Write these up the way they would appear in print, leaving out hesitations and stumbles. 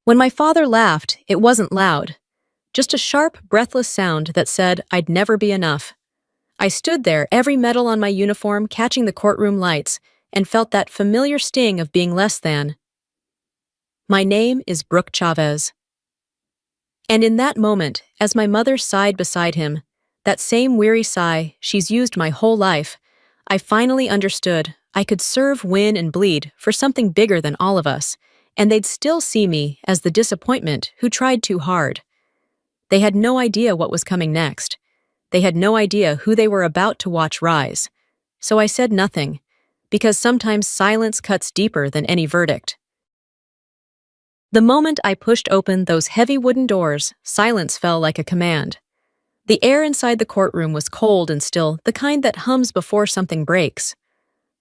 When my father laughed, it wasn't loud, just a sharp, breathless sound that said I'd never be enough. I stood there, every metal on my uniform catching the courtroom lights, and felt that familiar sting of being less than. My name is Brooke Chavez. And in that moment, as my mother sighed beside him, that same weary sigh she's used my whole life, I finally understood I could serve, win, and bleed for something bigger than all of us, and they'd still see me as the disappointment who tried too hard. They had no idea what was coming next. They had no idea who they were about to watch rise. So I said nothing, because sometimes silence cuts deeper than any verdict. The moment I pushed open those heavy wooden doors, silence fell like a command. The air inside the courtroom was cold and still, the kind that hums before something breaks.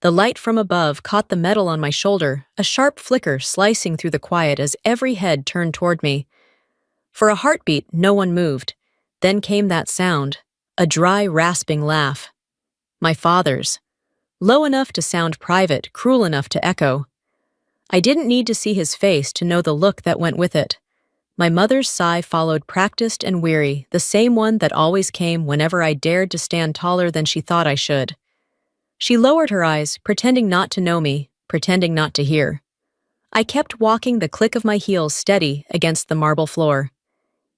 The light from above caught the metal on my shoulder, a sharp flicker slicing through the quiet as every head turned toward me. For a heartbeat, no one moved. Then came that sound, a dry, rasping laugh. My father's. Low enough to sound private, cruel enough to echo. I didn't need to see his face to know the look that went with it. My mother's sigh followed, practiced and weary, the same one that always came whenever I dared to stand taller than she thought I should. She lowered her eyes, pretending not to know me, pretending not to hear. I kept walking, the click of my heels steady against the marble floor.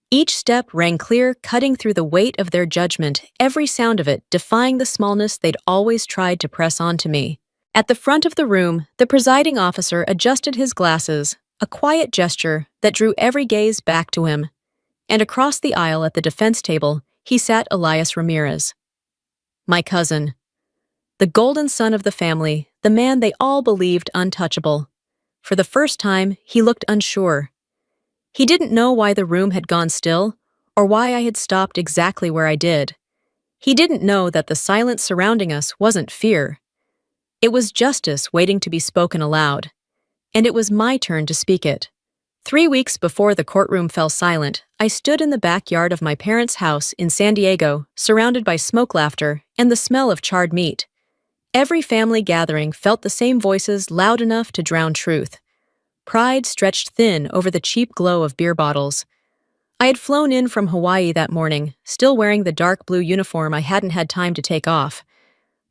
Each step rang clear, cutting through the weight of their judgment, every sound of it defying the smallness they'd always tried to press onto me. At the front of the room, the presiding officer adjusted his glasses, a quiet gesture that drew every gaze back to him. And across the aisle at the defense table, he sat Elias Ramirez. My cousin. The golden son of the family, the man they all believed untouchable. For the first time, he looked unsure. He didn't know why the room had gone still, or why I had stopped exactly where I did. He didn't know that the silence surrounding us wasn't fear. It was justice waiting to be spoken aloud. And it was my turn to speak it. 3 weeks before the courtroom fell silent, I stood in the backyard of my parents' house in San Diego, surrounded by smoke, laughter, and the smell of charred meat. Every family gathering felt the same voices loud enough to drown truth. Pride stretched thin over the cheap glow of beer bottles. I had flown in from Hawaii that morning, still wearing the dark blue uniform I hadn't had time to take off.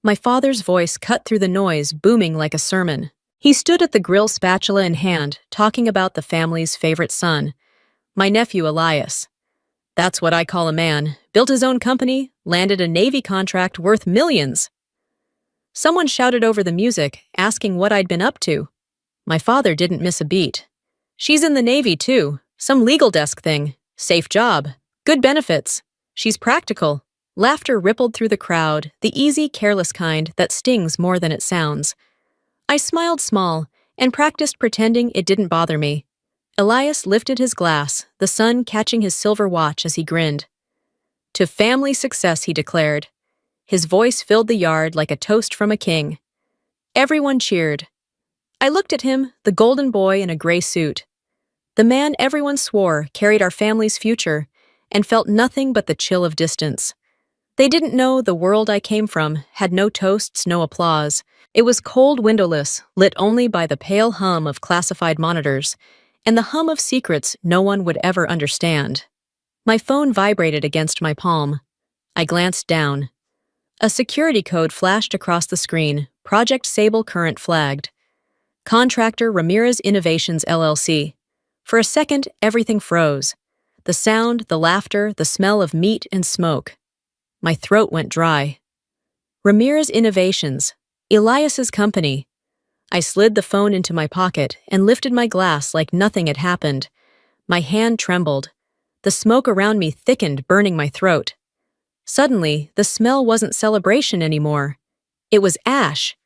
My father's voice cut through the noise, booming like a sermon. He stood at the grill, spatula in hand, talking about the family's favorite son, my nephew Elias. That's what I call a man. Built his own company, landed a Navy contract worth millions. Someone shouted over the music, asking what I'd been up to. My father didn't miss a beat. She's in the Navy, too. Some legal desk thing. Safe job. Good benefits. She's practical. Laughter rippled through the crowd, the easy, careless kind that stings more than it sounds. I smiled small and practiced pretending it didn't bother me. Elias lifted his glass, the sun catching his silver watch as he grinned. To family success, he declared. His voice filled the yard like a toast from a king. Everyone cheered. I looked at him, the golden boy in a gray suit. The man everyone swore carried our family's future, and felt nothing but the chill of distance. They didn't know the world I came from had no toasts, no applause. It was cold, windowless, lit only by the pale hum of classified monitors, and the hum of secrets no one would ever understand. My phone vibrated against my palm. I glanced down. A security code flashed across the screen, Project Sable current flagged. Contractor Ramirez Innovations LLC. For a second, everything froze. The sound, the laughter, the smell of meat and smoke. My throat went dry. Ramirez Innovations, Elias's company. I slid the phone into my pocket and lifted my glass like nothing had happened. My hand trembled. The smoke around me thickened, burning my throat. Suddenly, the smell wasn't celebration anymore. It was ash.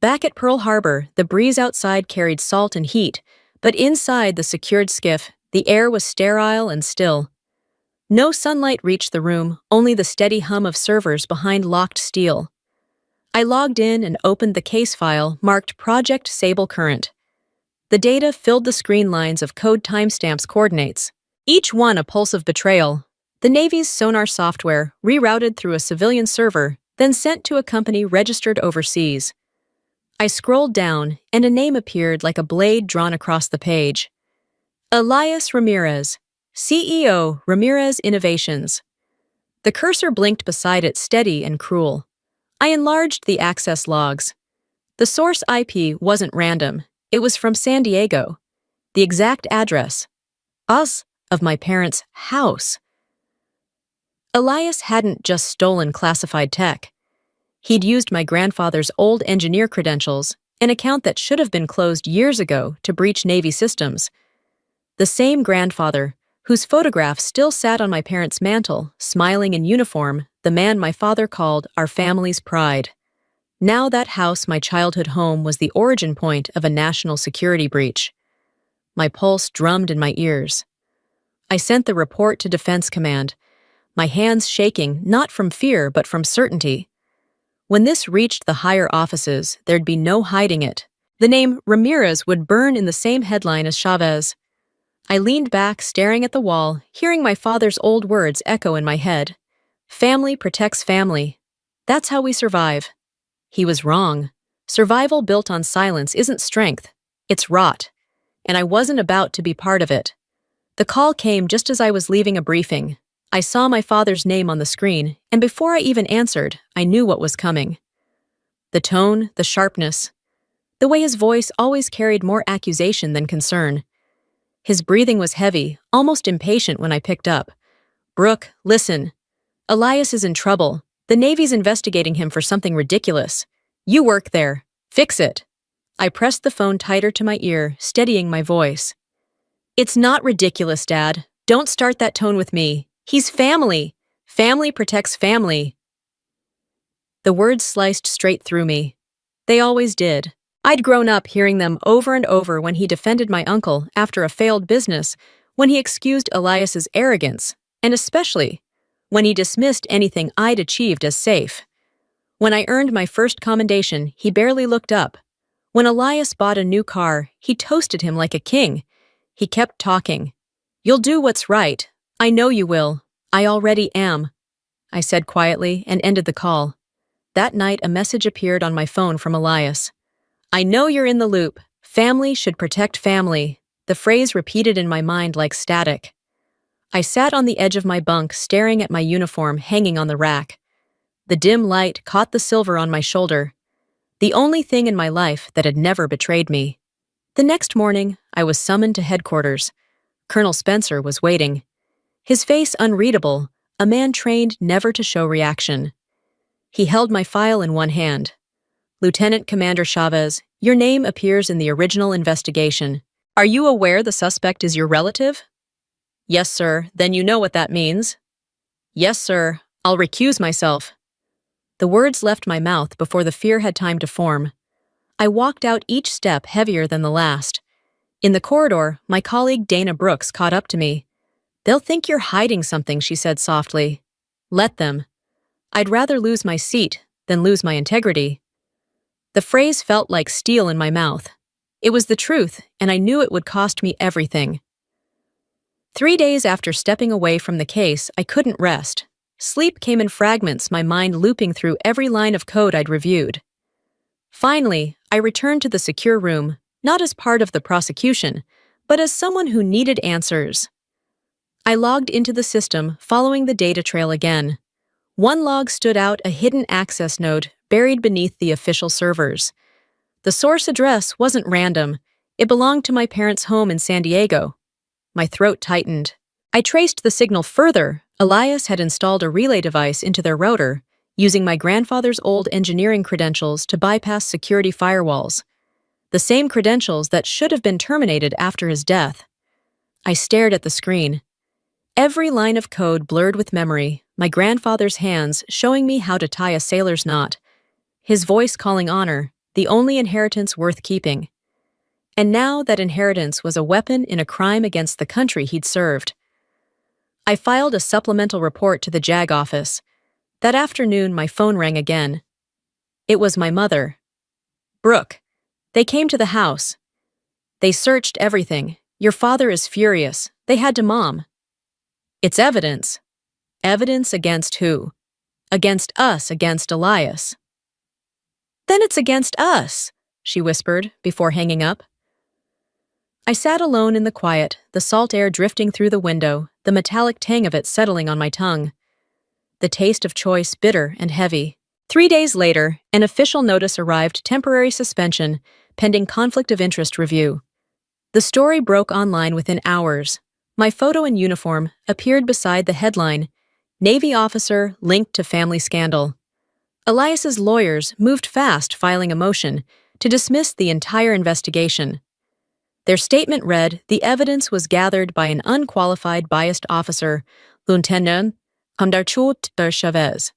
Back at Pearl Harbor, the breeze outside carried salt and heat, but inside the secured skiff, the air was sterile and still. No sunlight reached the room, only the steady hum of servers behind locked steel. I logged in and opened the case file marked Project Sable Current. The data filled the screen lines of code timestamps coordinates, each one a pulse of betrayal. The Navy's sonar software, rerouted through a civilian server, then sent to a company registered overseas. I scrolled down, and a name appeared like a blade drawn across the page. Elias Ramirez, CEO, Ramirez Innovations. The cursor blinked beside it, steady and cruel. I enlarged the access logs. The source IP wasn't random. It was from San Diego. The exact address. Of my parents' house. Elias hadn't just stolen classified tech. He'd used my grandfather's old engineer credentials, an account that should have been closed years ago, to breach Navy systems. The same grandfather, whose photograph still sat on my parents' mantel, smiling in uniform, the man my father called our family's pride. Now that house, my childhood home, was the origin point of a national security breach. My pulse drummed in my ears. I sent the report to Defense Command, my hands shaking not from fear but from certainty. When this reached the higher offices, there'd be no hiding it. The name Ramirez would burn in the same headline as Chavez. I leaned back, staring at the wall, hearing my father's old words echo in my head. Family protects family. That's how we survive. He was wrong. Survival built on silence isn't strength. It's rot. And I wasn't about to be part of it. The call came just as I was leaving a briefing. I saw my father's name on the screen, and before I even answered, I knew what was coming. The tone, the sharpness, the way his voice always carried more accusation than concern. His breathing was heavy, almost impatient when I picked up. "Brooke, listen. Elias is in trouble. The Navy's investigating him for something ridiculous. You work there. Fix it." I pressed the phone tighter to my ear, steadying my voice. "It's not ridiculous, Dad. Don't start that tone with me. He's family. Family protects family." The words sliced straight through me. They always did. I'd grown up hearing them over and over when he defended my uncle after a failed business, when he excused Elias's arrogance, and especially when he dismissed anything I'd achieved as safe. When I earned my first commendation, he barely looked up. When Elias bought a new car, he toasted him like a king. He kept talking. "You'll do what's right. I know you will. I already am," I said quietly and ended the call. That night, a message appeared on my phone from Elias. "I know you're in the loop. Family should protect family." The phrase repeated in my mind like static. I sat on the edge of my bunk, staring at my uniform hanging on the rack. The dim light caught the silver on my shoulder, the only thing in my life that had never betrayed me. The next morning, I was summoned to headquarters. Colonel Spencer was waiting. His face unreadable, a man trained never to show reaction. He held my file in one hand. "Lieutenant Commander Chavez, your name appears in the original investigation. Are you aware the suspect is your relative?" "Yes, sir. Then you know what that means." "Yes, sir. I'll recuse myself." The words left my mouth before the fear had time to form. I walked out each step heavier than the last. In the corridor, my colleague Dana Brooks caught up to me. "They'll think you're hiding something," she said softly. "Let them. I'd rather lose my seat than lose my integrity." The phrase felt like steel in my mouth. It was the truth, and I knew it would cost me everything. 3 days after stepping away from the case, I couldn't rest. Sleep came in fragments, my mind looping through every line of code I'd reviewed. Finally, I returned to the secure room, not as part of the prosecution, but as someone who needed answers. I logged into the system, following the data trail again. One log stood out, a hidden access node buried beneath the official servers. The source address wasn't random. It belonged to my parents' home in San Diego. My throat tightened. I traced the signal further. Elias had installed a relay device into their router, using my grandfather's old engineering credentials to bypass security firewalls. The same credentials that should have been terminated after his death. I stared at the screen. Every line of code blurred with memory, my grandfather's hands showing me how to tie a sailor's knot, his voice calling honor, the only inheritance worth keeping. And now that inheritance was a weapon in a crime against the country he'd served. I filed a supplemental report to the JAG office. That afternoon, my phone rang again. It was my mother. "Brooke, they came to the house. They searched everything. Your father is furious. They had to Mom." "It's evidence." "Evidence against who?" "Against us, against Elias." "Then it's against us," she whispered before hanging up. I sat alone in the quiet, the salt air drifting through the window, the metallic tang of it settling on my tongue. The taste of choice bitter and heavy. 3 days later, an official notice arrived: temporary suspension, pending conflict of interest review. The story broke online within hours. My photo and uniform appeared beside the headline, Navy officer linked to family scandal. Elias's lawyers moved fast, filing a motion to dismiss the entire investigation. Their statement read, the evidence was gathered by an unqualified biased officer, Lieutenant Comandante Chavez.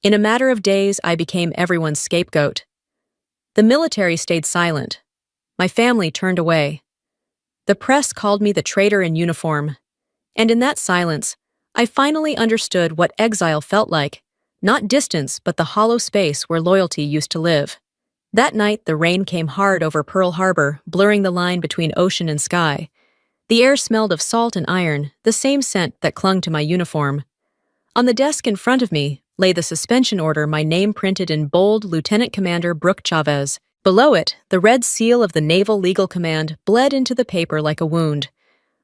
In a matter of days, I became everyone's scapegoat. The military stayed silent. My family turned away. The press called me the traitor in uniform. And in that silence, I finally understood what exile felt like, not distance but the hollow space where loyalty used to live. That night, the rain came hard over Pearl Harbor, blurring the line between ocean and sky. The air smelled of salt and iron, the same scent that clung to my uniform. On the desk in front of me lay the suspension order, my name printed in bold, Lieutenant Commander Brooke Chavez. Below it, the red seal of the Naval Legal Command bled into the paper like a wound.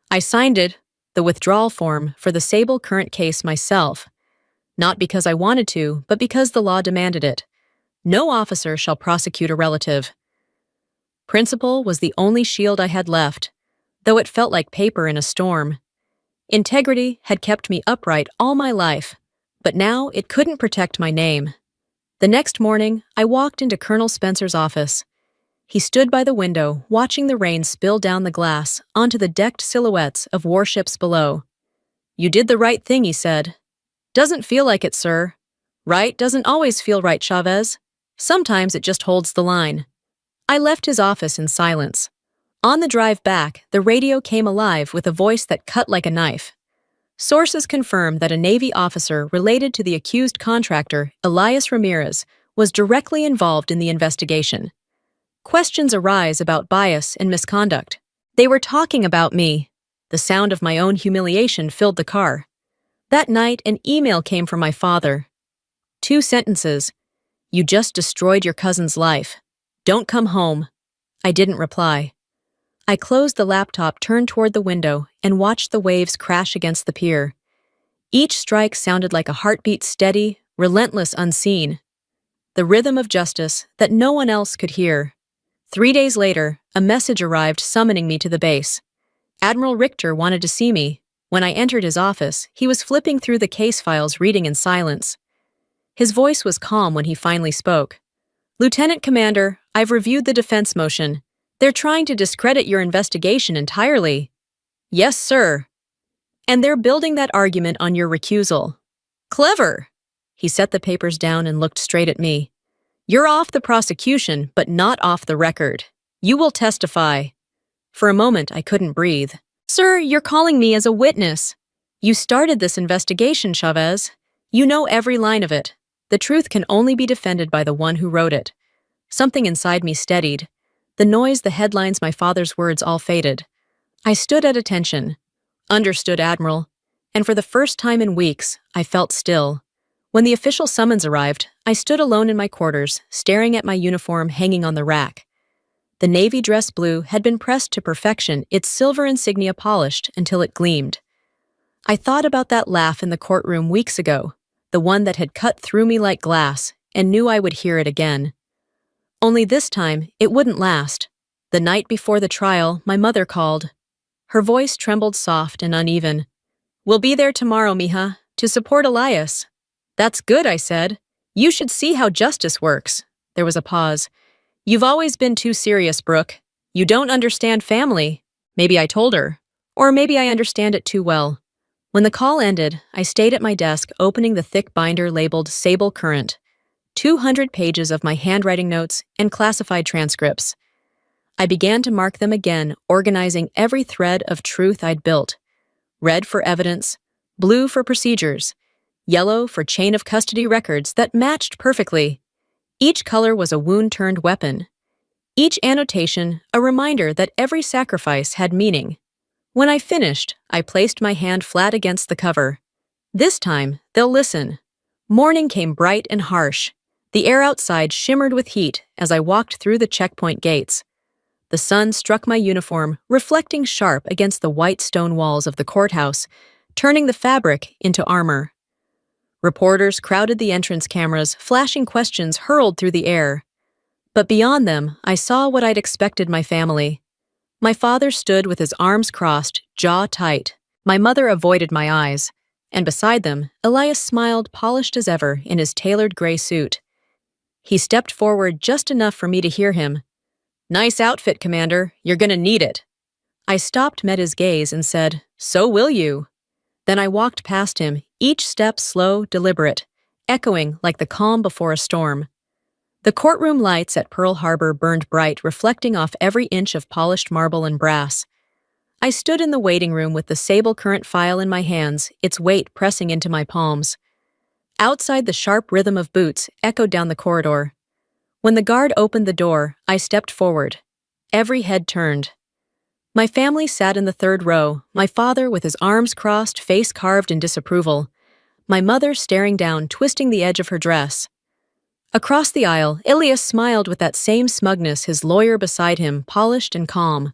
I signed it, the withdrawal form, for the Sable Current case myself. Not because I wanted to, but because the law demanded it. No officer shall prosecute a relative. Principle was the only shield I had left, though it felt like paper in a storm. Integrity had kept me upright all my life, but now it couldn't protect my name. The next morning, I walked into Colonel Spencer's office. He stood by the window, watching the rain spill down the glass onto the decked silhouettes of warships below. "You did the right thing," he said. "Doesn't feel like it, sir." "Right doesn't always feel right, Chavez. Sometimes it just holds the line." I left his office in silence. On the drive back, the radio came alive with a voice that cut like a knife. Sources confirmed that a Navy officer related to the accused contractor, Elias Ramirez, was directly involved in the investigation. Questions arise about bias and misconduct. They were talking about me. The sound of my own humiliation filled the car. That night, an email came from my father. 2 sentences. "You just destroyed your cousin's life. Don't come home." I didn't reply. I closed the laptop, turned toward the window, and watched the waves crash against the pier. Each strike sounded like a heartbeat, steady, relentless, unseen. The rhythm of justice that no one else could hear. 3 days later, a message arrived summoning me to the base. Admiral Richter wanted to see me. When I entered his office, he was flipping through the case files, reading in silence. His voice was calm when he finally spoke. "Lieutenant Commander, I've reviewed the defense motion. They're trying to discredit your investigation entirely." "Yes, sir." "And they're building that argument on your recusal." "Clever." He set the papers down and looked straight at me. "You're off the prosecution, but not off the record. You will testify." For a moment, I couldn't breathe. "Sir, you're calling me as a witness." "You started this investigation, Chavez. You know every line of it. The truth can only be defended by the one who wrote it." Something inside me steadied. The noise, the headlines, my father's words all faded. I stood at attention. "Understood, Admiral." And for the first time in weeks, I felt still. When the official summons arrived, I stood alone in my quarters, staring at my uniform hanging on the rack. The navy dress blue had been pressed to perfection, its silver insignia polished until it gleamed. I thought about that laugh in the courtroom weeks ago, the one that had cut through me like glass, and knew I would hear it again. Only this time, it wouldn't last. The night before the trial, my mother called. Her voice trembled soft and uneven. "We'll be there tomorrow, mija, to support Elias." "That's good," I said. "You should see how justice works." There was a pause. "You've always been too serious, Brooke. You don't understand family." Maybe I told her. Or maybe I understand it too well. When the call ended, I stayed at my desk, opening the thick binder labeled Sable Current. 200 pages of my handwriting notes and classified transcripts. I began to mark them again, organizing every thread of truth I'd built. Red for evidence, blue for procedures, yellow for chain of custody records that matched perfectly. Each color was a wound-turned weapon. Each annotation, a reminder that every sacrifice had meaning. When I finished, I placed my hand flat against the cover. This time, they'll listen. Morning came bright and harsh. The air outside shimmered with heat as I walked through the checkpoint gates. The sun struck my uniform, reflecting sharp against the white stone walls of the courthouse, turning the fabric into armor. Reporters crowded the entrance cameras, flashing questions hurled through the air. But beyond them, I saw what I'd expected my family. My father stood with his arms crossed, jaw tight. My mother avoided my eyes. And beside them, Elias smiled, polished as ever, in his tailored gray suit. He stepped forward just enough for me to hear him. "Nice outfit, Commander. You're gonna need it." I stopped, met his gaze, and said, "So will you." Then I walked past him, each step slow, deliberate, echoing like the calm before a storm. The courtroom lights at Pearl Harbor burned bright, reflecting off every inch of polished marble and brass. I stood in the waiting room with the Sable Current file in my hands, its weight pressing into my palms. Outside, the sharp rhythm of boots echoed down the corridor. When the guard opened the door, I stepped forward. Every head turned. My family sat in the third row, my father with his arms crossed, face carved in disapproval. My mother staring down, twisting the edge of her dress. Across the aisle, Elias smiled with that same smugness, his lawyer beside him, polished and calm.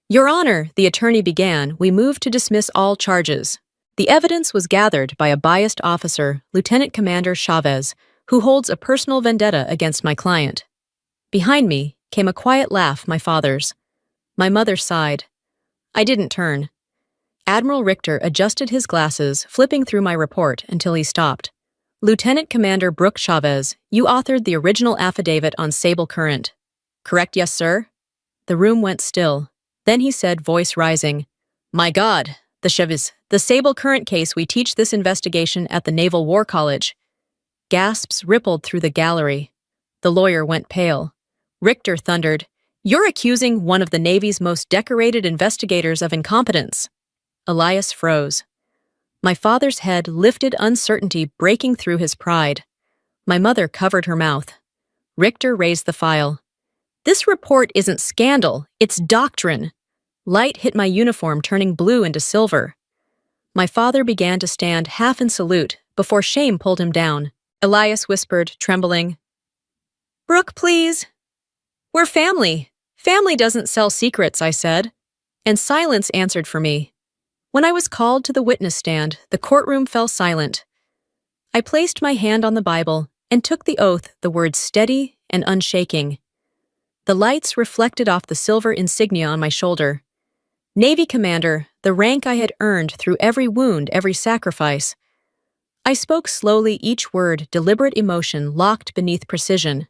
"Your Honor," the attorney began, "we move to dismiss all charges." The evidence was gathered by a biased officer, Lieutenant Commander Chavez, who holds a personal vendetta against my client. Behind me came a quiet laugh, my father's. My mother sighed. I didn't turn. Admiral Richter adjusted his glasses, flipping through my report until he stopped. "Lieutenant Commander Brooke Chavez, you authored the original affidavit on Sable Current." "Correct, yes, sir." The room went still. Then he said, voice rising, "My God, the Sable Current case, we teach this investigation at the Naval War College." Gasps rippled through the gallery. The lawyer went pale. Richter thundered, "You're accusing one of the Navy's most decorated investigators of incompetence." Elias froze. My father's head lifted, uncertainty breaking through his pride. My mother covered her mouth. Richter raised the file. "This report isn't scandal, it's doctrine." Light hit my uniform, turning blue into silver. My father began to stand half in salute before shame pulled him down. Elias whispered, trembling, "Brooke, please." "We're family. Family doesn't sell secrets," I said. And silence answered for me. When I was called to the witness stand, the courtroom fell silent. I placed my hand on the Bible and took the oath, the words steady and unshaking. The lights reflected off the silver insignia on my shoulder. Navy Commander, the rank I had earned through every wound, every sacrifice. I spoke slowly, each word deliberate, emotion locked beneath precision.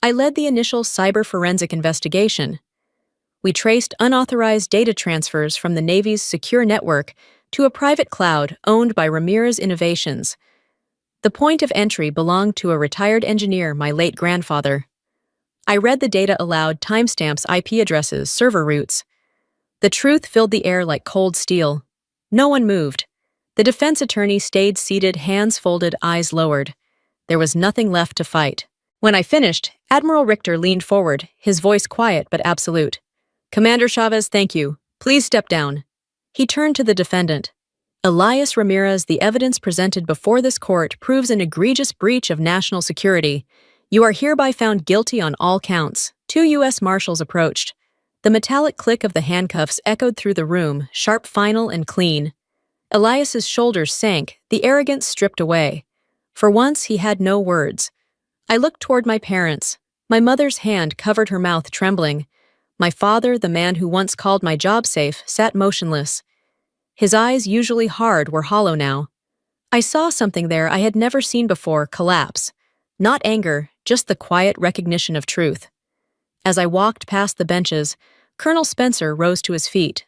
I led the initial cyber forensic investigation. We traced unauthorized data transfers from the Navy's secure network to a private cloud owned by Ramirez Innovations. The point of entry belonged to a retired engineer, my late grandfather. I read the data aloud, timestamps, IP addresses, server routes. The truth filled the air like cold steel. No one moved. The defense attorney stayed seated, hands folded, eyes lowered. There was nothing left to fight. When I finished, Admiral Richter leaned forward, his voice quiet but absolute. "Commander Chavez, thank you. Please step down." He turned to the defendant. "Elias Ramirez, the evidence presented before this court proves an egregious breach of national security. You are hereby found guilty on all counts." 2 U.S. Marshals approached. The metallic click of the handcuffs echoed through the room, sharp, final, and clean. Elias's shoulders sank, the arrogance stripped away. For once, he had no words. I looked toward my parents. My mother's hand covered her mouth, trembling. My father, the man who once called my job safe, sat motionless. His eyes, usually hard, were hollow now. I saw something there I had never seen before collapse. Not anger, just the quiet recognition of truth. As I walked past the benches, Colonel Spencer rose to his feet.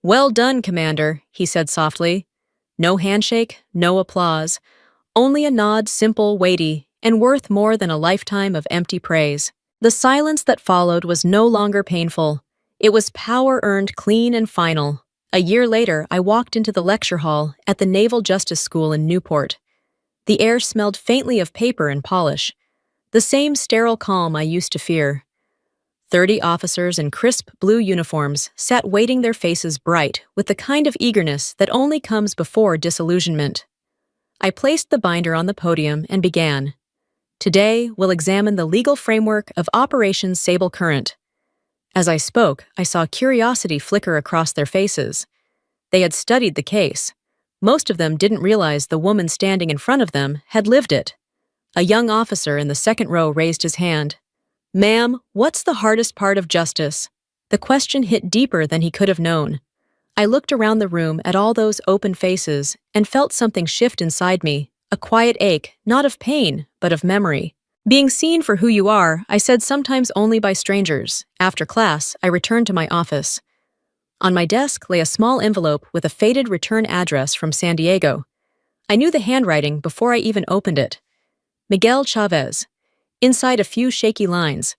"Well done, Commander," he said softly. No handshake, no applause. Only a nod, simple, weighty, and worth more than a lifetime of empty praise. The silence that followed was no longer painful. It was power-earned, clean, and final. A year later, I walked into the lecture hall at the Naval Justice School in Newport. The air smelled faintly of paper and polish. The same sterile calm I used to fear. 30 officers in crisp blue uniforms sat waiting, their faces bright with the kind of eagerness that only comes before disillusionment. I placed the binder on the podium and began. Today, we'll examine the legal framework of Operation Sable Current. As I spoke, I saw curiosity flicker across their faces. They had studied the case. Most of them didn't realize the woman standing in front of them had lived it. A young officer in the second row raised his hand. "Ma'am, what's the hardest part of justice?" The question hit deeper than he could have known. I looked around the room at all those open faces and felt something shift inside me, a quiet ache, not of pain, but of memory. Being seen for who you are, I said sometimes only by strangers. After class, I returned to my office. On my desk lay a small envelope with a faded return address from San Diego. I knew the handwriting before I even opened it. Miguel Chavez. Inside a few shaky lines.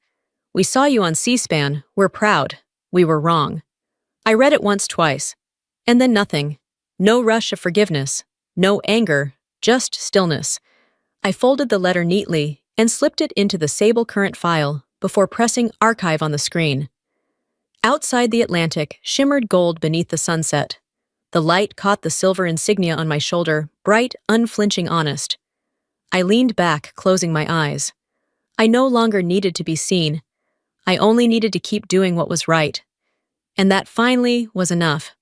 "We saw you on C-SPAN. We're proud. We were wrong." I read it once, twice. And then nothing. No rush of forgiveness. No anger. Just stillness. I folded the letter neatly and slipped it into the Sable Current file before pressing archive on the screen. Outside the Atlantic shimmered gold beneath the sunset. The light caught the silver insignia on my shoulder, bright, unflinching, honest. I leaned back, closing my eyes. I no longer needed to be seen. I only needed to keep doing what was right. And that finally was enough.